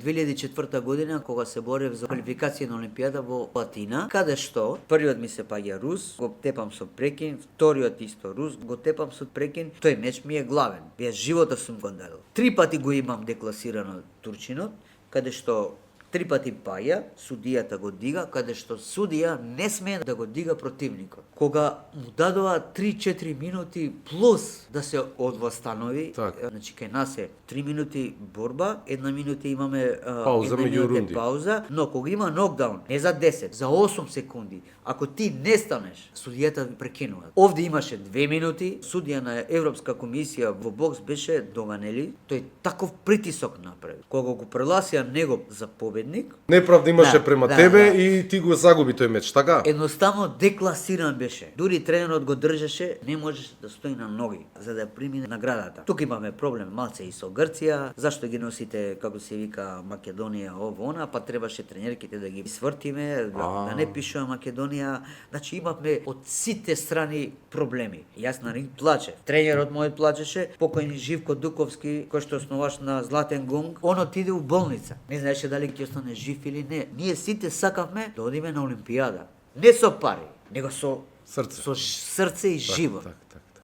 2004 година кога се борев за квалификација на Олимпијада во Атина, каде што првиот ми се паѓа Рус, го тепам со прекин, вториот исто Рус, го тепам со прекин, тој меч ми е главен. Ја животот сум го дадел. 3 пати го имам декласирано турчинот, каде што 3 пати паја, судијата го дига, каде што судија не смее да го дига противникот. Кога му дадоа 3-4 минути плюс да се одвостанови, значи кај нас е 3 минути борба, 1 минута имаме пауза меѓу рунди. Пауза, но кога има нокдаун, не за 10, за 8 секунди, ако ти не станеш, судијата прекинува. Овде имаше 2 минути, судија на Европска комисија во бокс беше доганели, тој таков притисок направи. Кога го прогласија него за победник, неправда имаше према тебе и ти го загуби тој меч, така? Едноставно декласиран беше. Дури тренерот го држеше, не можеше да стои на ноги за да примине наградата. Тука имаме проблем малце и со Грција, зашто ги носите, како се вика, Македонија ово она, па требаше тренерките да ги свртиме, да не пишува Македонија. Значи имавме од сите страни проблеми. Јас на ринг плачев. Тренерот мојот плачеше, покојни Живко Дуковски, кој што основаш на Златен гонг, он отиде у болница. Не знаеше дали ќе остане жив или не. Ние сите сакавме да одиме на Олимпијада. Не со пари, него со срце, со срце и живот.